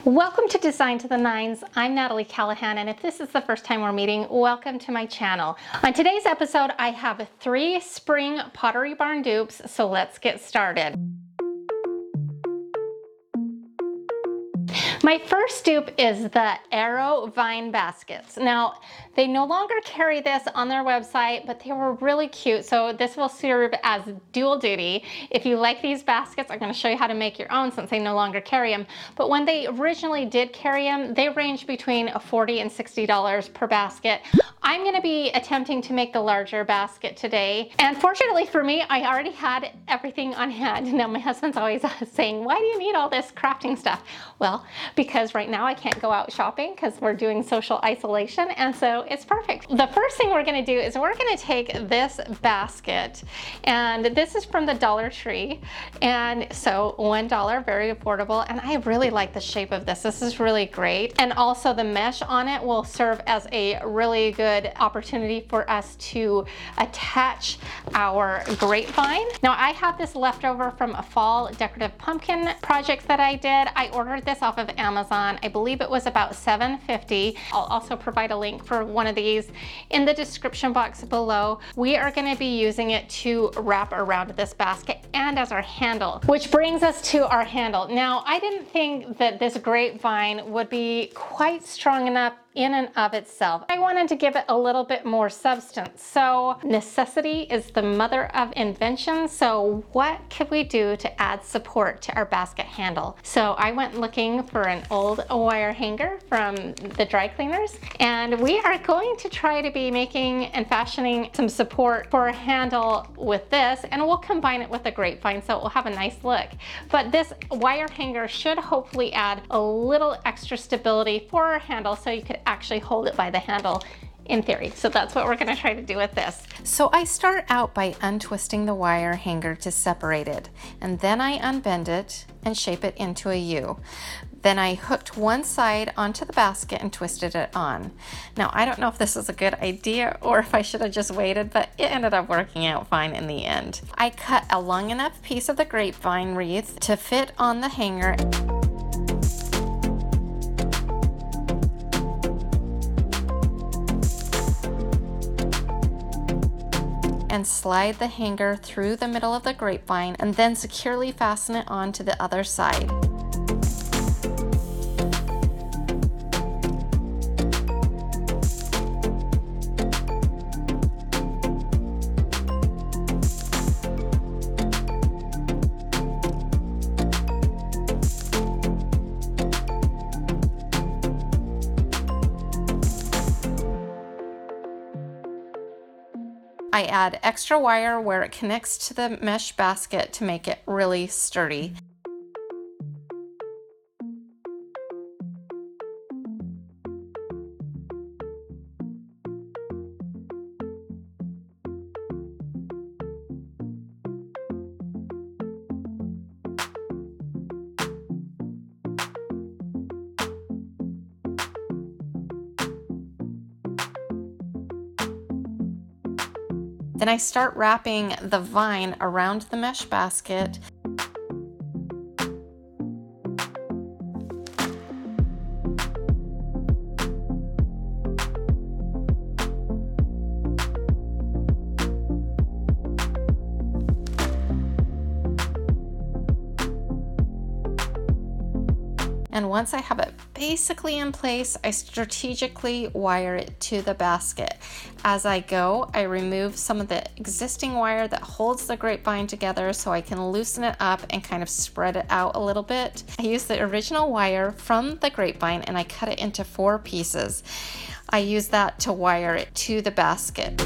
Welcome to Design to the Nines. I'm Natalee Callahan, and if this is the first time we're meeting, welcome to my channel. On today's episode, I have 3 spring Pottery Barn dupes, so let's get started. My first dupe is the Arrow Vine baskets. Now, they no longer carry this on their website, but they were really cute. So this will serve as dual duty. If you like these baskets, I'm going to show you how to make your own since they no longer carry them. But when they originally did carry them, they range between $40 and $60 per basket. I'm going to be attempting to make the larger basket today. And fortunately for me, I already had everything on hand. Now, my husband's always saying, why do you need all this crafting stuff? Well, because right now I can't go out shopping because we're doing social isolation, and so it's perfect. The first thing we're going to do is we're going to take this basket, and this is from the Dollar Tree, and so $1, very affordable, and I really like the shape of this. This is really great, and also the mesh on it will serve as a really good opportunity for us to attach our grapevine. Now, I have this leftover from a fall decorative pumpkin project that I did. I ordered this off of Amazon. I believe it was about $7.50. I'll also provide a link for one of these in the description box below. We are going to be using it to wrap around this basket and as our handle, which brings us to our handle. Now, I didn't think that this grapevine would be quite strong enough in and of itself. I wanted to give it a little bit more substance. So necessity is the mother of invention. So what could we do to add support to our basket handle? So I went looking for an old wire hanger from the dry cleaners, and we are going to try to be making and fashioning some support for a handle with this, and we'll combine it with a grapevine so it will have a nice look. But this wire hanger should hopefully add a little extra stability for our handle so you could actually hold it by the handle in theory. So that's what we're going to try to do with this. So I start out by untwisting the wire hanger to separate it, and then I unbend it and shape it into a U. Then I hooked one side onto the basket and twisted it on. Now, I don't know if this is a good idea or if I should have just waited, but it ended up working out fine in the end. I cut a long enough piece of the grapevine wreath to fit on the hanger. And slide the hanger through the middle of the grapevine and then securely fasten it onto the other side. I add extra wire where it connects to the mesh basket to make it really sturdy. Then I start wrapping the vine around the mesh basket. And once I have it basically in place, I strategically wire it to the basket. As I go, I remove some of the existing wire that holds the grapevine together so I can loosen it up and kind of spread it out a little bit. I use the original wire from the grapevine and I cut it into 4 pieces. I use that to wire it to the basket.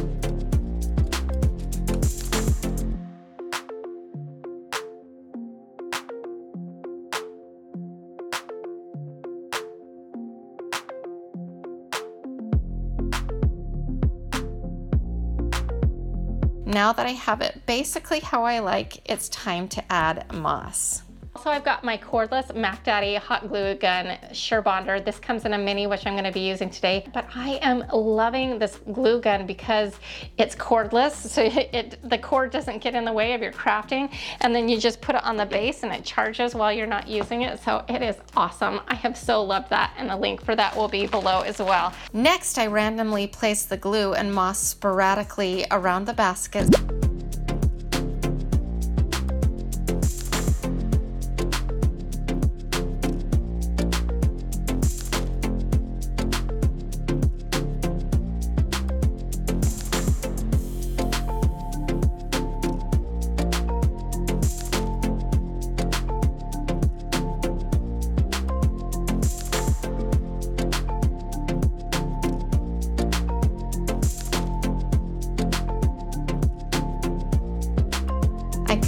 Now that I have it basically how I like, it's time to add moss. So I've got my cordless Mac Daddy hot glue gun Sure Bonder. This comes in a mini, which I'm going to be using today. But I am loving this glue gun because it's cordless, so the cord doesn't get in the way of your crafting. And then you just put it on the base and it charges while you're not using it. So it is awesome. I have so loved that, and the link for that will be below as well. Next, I randomly placed the glue and moss sporadically around the basket.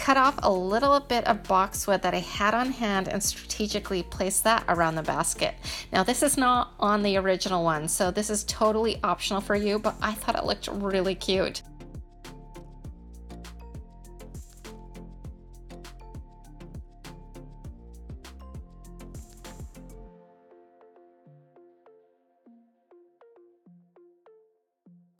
Cut off a little bit of boxwood that I had on hand and strategically placed that around the basket. Now this is not on the original one, so this is totally optional for you, but I thought it looked really cute.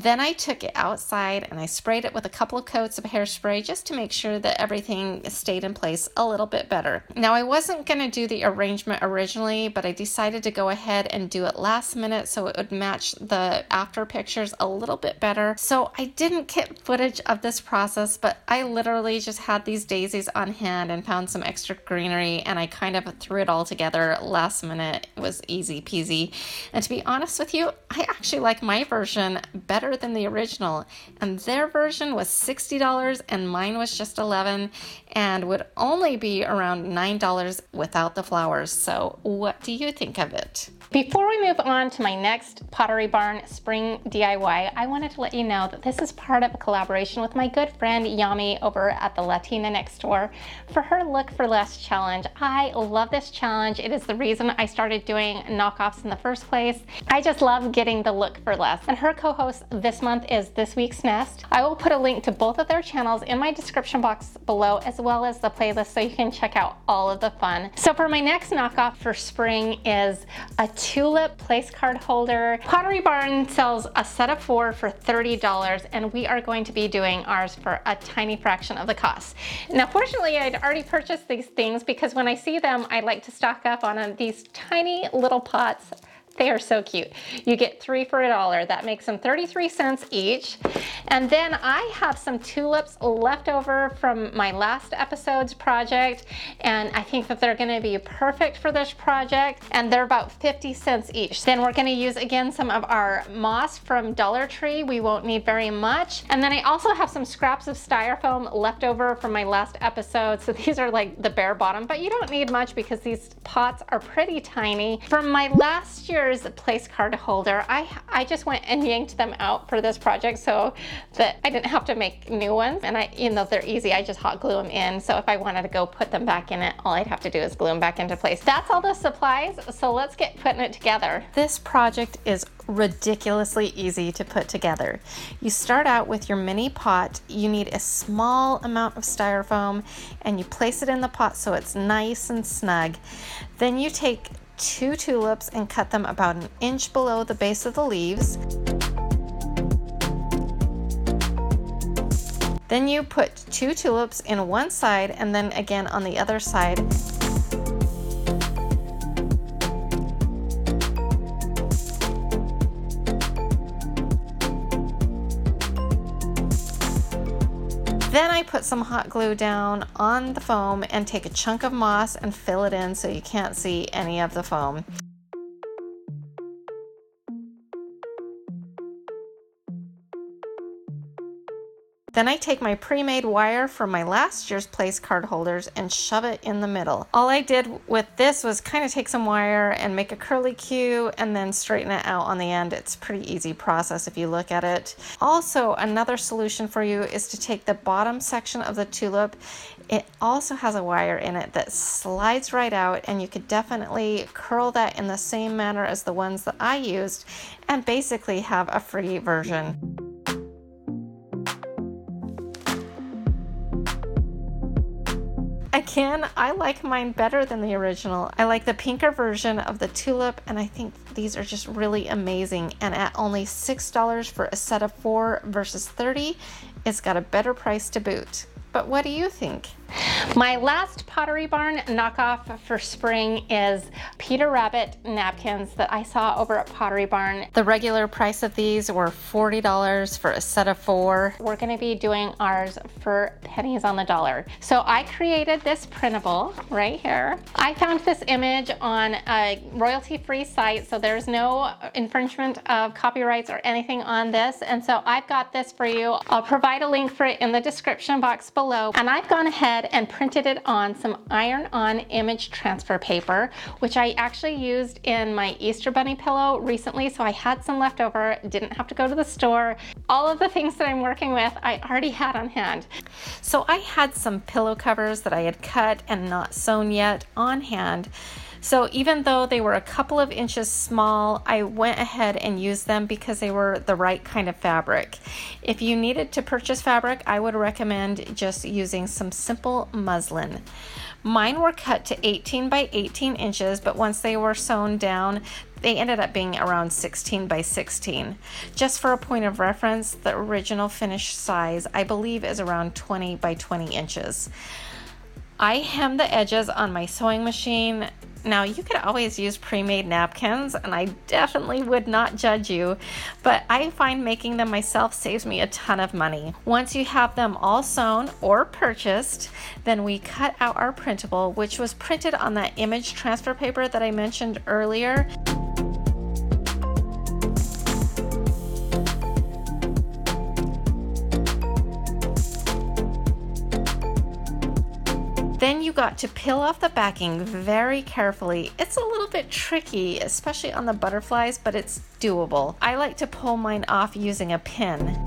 Then I took it outside and I sprayed it with a couple of coats of hairspray just to make sure that everything stayed in place a little bit better. Now I wasn't going to do the arrangement originally, but I decided to go ahead and do it last minute so it would match the after pictures a little bit better. So I didn't get footage of this process, but I literally just had these daisies on hand and found some extra greenery, and I kind of threw it all together last minute. It was easy peasy. And to be honest with you, I actually like my version better than the original, and their version was $60 and mine was just $11 and would only be around $9 without the flowers. So what do you think of it? Before we move on to my next Pottery Barn spring DIY, I wanted to let you know that this is part of a collaboration with my good friend Yami over at the Latina next door for her Look for Less challenge. I love this challenge. It is the reason I started doing knockoffs in the first place. I just love getting the look for less. And her co-host this month is This Week's Nest. I will put a link to both of their channels in my description box below, as well as the playlist, so you can check out all of the fun. So for my next knockoff for spring is a Tulip place card holder. Pottery Barn sells a set of 4 for $30, and we are going to be doing ours for a tiny fraction of the cost. Now, fortunately, I'd already purchased these things because when I see them, I like to stock up on these tiny little pots. They are so cute. You get 3 for $1. That makes them 33 cents each. And then I have some tulips left over from my last episode's project, and I think that they're gonna be perfect for this project, and they're about 50 cents each. Then we're gonna use again some of our moss from Dollar Tree. We won't need very much. And then I also have some scraps of styrofoam left over from my last episode. So these are like the bare bottom, but you don't need much because these pots are pretty tiny. From my last year's place card holder, I just went and yanked them out for this project so that I didn't have to make new ones. And you know, they're easy. I just hot glue them in. So if I wanted to go put them back in it, all I'd have to do is glue them back into place. That's all the supplies. So let's get putting it together. This project is ridiculously easy to put together. You start out with your mini pot. You need a small amount of styrofoam and you place it in the pot so it's nice and snug. Then you take 2 tulips and cut them about 1 inch below the base of the leaves. Then you put 2 tulips in one side and then again on the other side. Then I put some hot glue down on the foam and take a chunk of moss and fill it in so you can't see any of the foam. Then I take my pre-made wire from my last year's place card holders and shove it in the middle. All I did with this was kind of take some wire and make a curly Q and then straighten it out on the end. It's a pretty easy process if you look at it. Also, another solution for you is to take the bottom section of the tulip. It also has a wire in it that slides right out, and you could definitely curl that in the same manner as the ones that I used and basically have a free version. Again, I like mine better than the original. I like the pinker version of the Tulip, and I think these are just really amazing. And at only $6 for a set of 4 versus 30, it's got a better price to boot. But what do you think? My last Pottery Barn knockoff for spring is Peter Rabbit Napkins that I saw over at Pottery Barn. The regular price of these were $40 for a set of 4. We're going to be doing ours for pennies on the dollar. So I created this printable right here. I found this image on a royalty-free site, so there's no infringement of copyrights or anything on this. And so I've got this for you. I'll provide a link for it in the description box below. And I've gone ahead and printed it on some iron-on image transfer paper, which I actually used in my Easter Bunny pillow recently, so I had some left over, didn't have to go to the store. All of the things that I'm working with, I already had on hand. So I had some pillow covers that I had cut and not sewn yet on hand. So even though they were a couple of inches small, I went ahead and used them because they were the right kind of fabric. If you needed to purchase fabric, I would recommend just using some simple muslin. Mine were cut to 18 by 18 inches, but once they were sewn down, they ended up being around 16 by 16. Just for a point of reference, the original finished size, I believe, is around 20 by 20 inches. I hemmed the edges on my sewing machine. Now, you could always use pre-made napkins, and I definitely would not judge you, but I find making them myself saves me a ton of money. Once you have them all sewn or purchased, then we cut out our printable, which was printed on that image transfer paper that I mentioned earlier. Then you got to peel off the backing very carefully. It's a little bit tricky, especially on the butterflies, but it's doable. I like to pull mine off using a pin.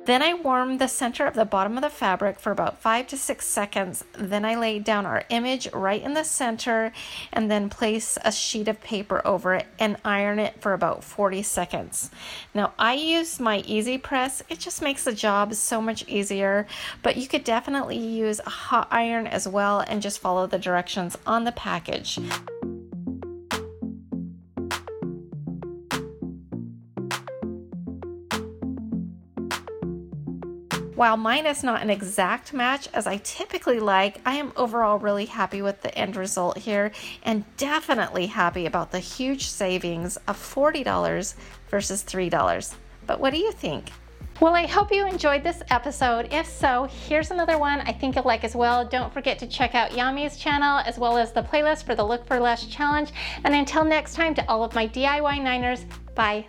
Then I warmed the center of the bottom of the fabric for about 5 to 6 seconds. Then I laid down our image right in the center and then place a sheet of paper over it and iron it for about 40 seconds. Now, I use my Easy Press. It just makes the job so much easier, but you could definitely use a hot iron as well and just follow the directions on the package. While mine is not an exact match as I typically like, I am overall really happy with the end result here and definitely happy about the huge savings of $40 versus $3. But what do you think? Well, I hope you enjoyed this episode. If so, here's another one I think you'll like as well. Don't forget to check out Yami's channel as well as the playlist for the Look for Less challenge. And until next time, to all of my DIY Niners, bye.